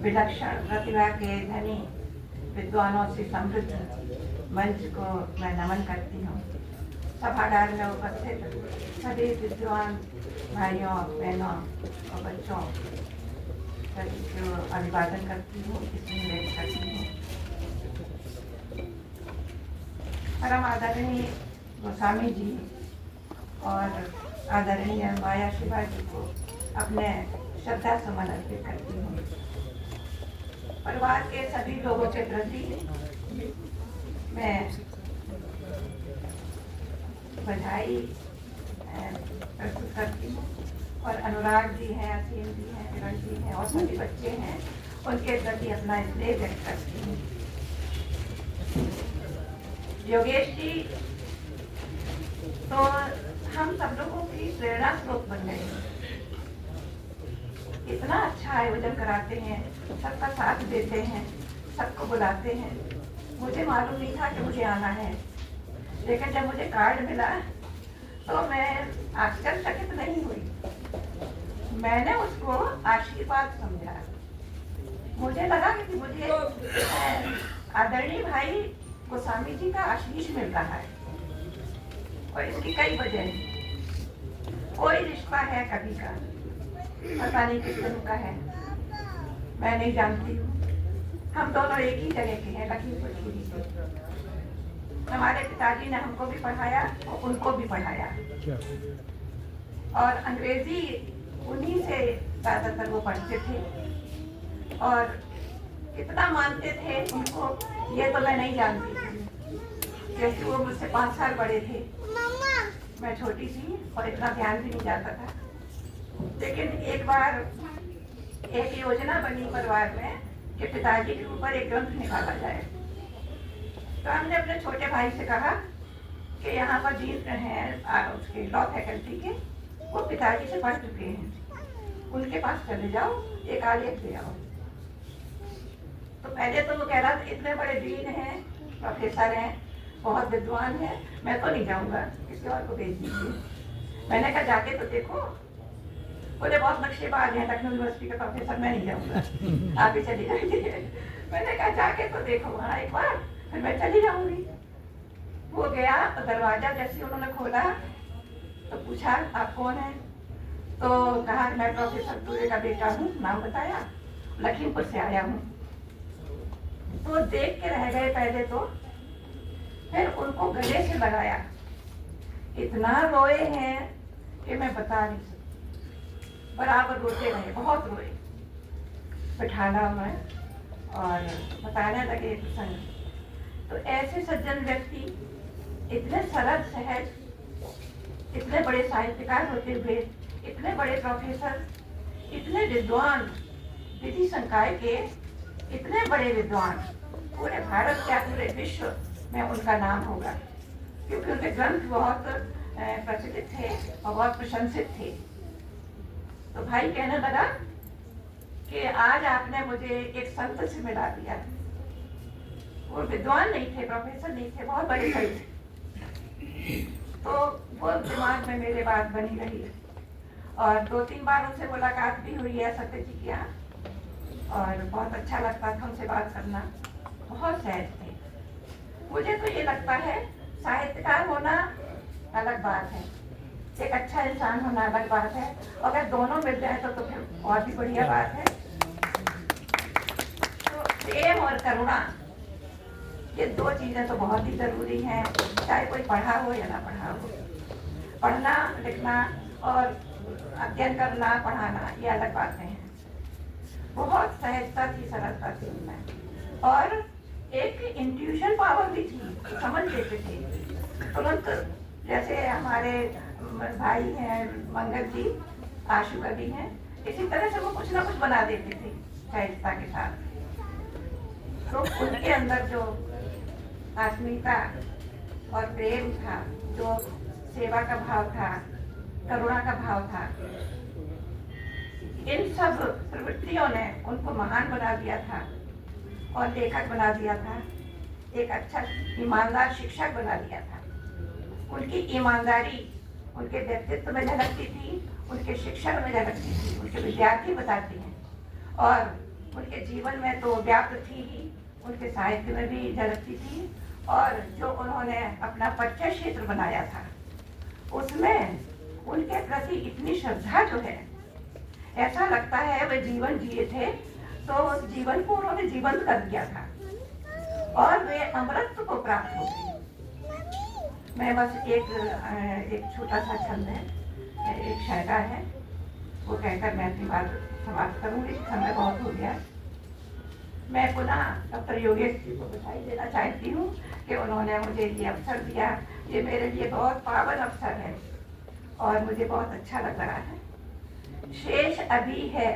विलक्षण प्रतिभा के धनी विद्वानों से समृद्ध मंच को मैं नमन करती हूँ। सभागार में उपस्थित सभी विद्वान भाइयों, बहनों और बच्चों को अभिवादन करती हूँ, इसमें व्यक्त करती हूँ। परम आदरणीय गोस्वामी जी और आदरणीय माया शिवा जी को अपने श्रद्धा सुमन अर्पित करती हूँ। परिवार के सभी लोगों के प्रति मैं बधाई प्रस्तुत करती हूँ और अनुराग जी हैं, असीम जी हैं, किरण जी हैं और सभी बच्चे हैं, उनके प्रति अपना स्नेह व्यक्त करती हूँ। योगेश जी तो हम सब लोगों की प्रेरणा स्रोत बन गए हैं। इतना अच्छा आयोजन कराते हैं, सबका साथ देते हैं, सबको बुलाते हैं। मुझे मालूम नहीं था कि मुझे आना है, लेकिन जब मुझे कार्ड मिला तो मैं आश्चर्यचकित नहीं हुई। मैंने उसको आशीर्वाद समझा। मुझे लगा कि मुझे आदरणीय भाई गोस्वामी जी का आशीष मिल रहा है और इसकी कई वजह हैं। कोई रिश्ता है कभी का, पता नहीं किस दिन का है, मैं नहीं जानती हूँ। हम दोनों एक ही जगह के हैं, लखीमपुर खीरी के। हमारे पिताजी ने हमको भी पढ़ाया और उनको भी पढ़ाया और अंग्रेजी उन्हीं से ज्यादातर वो पढ़ते थे और कितना मानते थे उनको ये तो मैं नहीं जानती थी, क्योंकि वो मुझसे 5 साल बड़े थे। मैं छोटी थी और इतना ध्यान भी नहीं जाता था। लेकिन एक बार एक योजना बनी परिवार में कि पिताजी के ऊपर एक ग्रंथ निकाला जाए। तो हमने अपने छोटे भाई से कहा कि यहाँ पर डीन हैं उसके लॉ फैकल्टी के, वो पिताजी से पढ़ चुके हैं, उनके पास चले जाओ, एक आलेख ले आओ। तो पहले तो वो कह रहा था इतने बड़े डीन हैं, प्रोफेसर हैं, बहुत विद्वान हैं, मैं तो नहीं जाऊँगा, किसी और को भेज दीजिए। मैंने कहा जाके तो देखो। बोले बहुत नक्शेबाज हैं, लखनऊ यूनिवर्सिटी के प्रोफेसर, मैं नहीं जाऊँगा, आप ही चली जाइए। मैंने कहा जाके तो देखो वहाँ एक बार, फिर मैं चली जाऊँगी। वो गया तो दरवाजा जैसे उन्होंने खोला तो पूछा आप कौन है? तो कहा मैं प्रोफेसर दूरे का बेटा हूँ, नाम बताया, लखीमपुर से आया हूँ। तो देख के रह गए पहले तो, फिर उनको गले से लगाया, इतना रोए हैं कि मैं बता नहीं सकती। बराबर रोते रहे, बहुत रोए। बैठाना मैं और बताने लगे प्रसंग। तो ऐसे सज्जन व्यक्ति इतने सरल सहज, इतने बड़े साहित्यकार होते हुए, इतने बड़े प्रोफेसर, इतने विद्वान, विधि संकाय के इतने बड़े विद्वान, पूरे भारत क्या पूरे विश्व में उनका नाम होगा, क्योंकि उनके ग्रंथ बहुत प्रचलित थे और बहुत प्रशंसित थे। तो भाई कहने लगा कि आज आपने मुझे एक संत से मिला दिया। वो विद्वान नहीं थे, प्रोफेसर नहीं थे, बहुत बड़े थे। तो वो दिमाग में मेरे बात बनी रही और 2-3 बार उनसे मुलाकात भी हुई है सत्य जी के यहाँ, और बहुत अच्छा लगता था उनसे बात करना। बहुत सहज थे। मुझे तो ये लगता है साहित्यकार होना अलग बात है, एक अच्छा इंसान होना अलग बात है, अगर दोनों मिल जाए तो फिर और भी बढ़िया बात है। तो प्रेम और करुणा, ये 2 चीजें तो बहुत ही जरूरी हैं, चाहे कोई पढ़ा हो या ना पढ़ा हो। पढ़ना लिखना और अध्ययन करना, पढ़ाना, ये अलग बातें हैं। बहुत सहजता थी, सरलता थी उनमें और एक इंट्यूशन पावर भी थी, समझ लेते थे तुरंत। जैसे हमारे भाई हैं मंगल जी, आशु कवि हैं, इसी तरह से वो कुछ ना कुछ बना देते थे सहजता के साथ। तो उनके अंदर जो आत्मीयता और प्रेम था, जो सेवा का भाव था, करुणा का भाव था, इन सब प्रवृत्तियों ने उनको महान बना दिया था और लेखक बना दिया था, एक अच्छा ईमानदार शिक्षक बना दिया था। उनकी ईमानदारी उनके व्यक्तित्व में झलकती थी, उनके शिक्षण में झलकती थी, उनके विद्यार्थी बताते हैं। और उनके जीवन में तो व्याप्त थी ही, उनके साहित्य में भी झलकती थी। और जो उन्होंने अपना परिचय क्षेत्र बनाया था उसमें उनके प्रति इतनी श्रद्धा जो है, ऐसा लगता है वे जीवन जिए थे तो उस जीवन को उन्होंने जीवंत कर दिया था और वे अमृत को प्राप्त हो गए। मैं बस एक छोटा सा छंद है, एक शायरा है, वो कहकर मैं अपनी बात समाप्त करूंगी, समय बहुत हो गया। मैं पुनः डॉक्टर योगेश जी को बधाई देना चाहती हूँ कि उन्होंने मुझे ये अवसर दिया। ये मेरे लिए बहुत पावन अवसर है और मुझे बहुत अच्छा लग रहा है। शेष अभी है,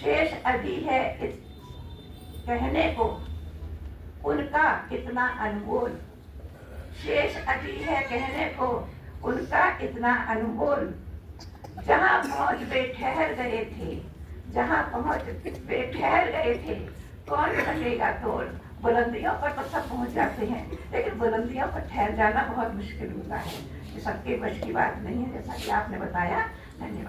शेष अभी है इस कहने को उनका इतना अनमोल, शेष अभी है कहने को उनका इतना अनमोल। जहाँ पहुँच वे ठहर गए थे, जहाँ पहुँच वे ठहर गए थे, कौन सकेगा तोड़। बुलंदियों पर तो सब पहुँच जाते हैं, लेकिन बुलंदियों पर ठहर जाना बहुत मुश्किल होता है। ये सबके वश की बात नहीं है, जैसा कि आपने बताया। धन्यवाद।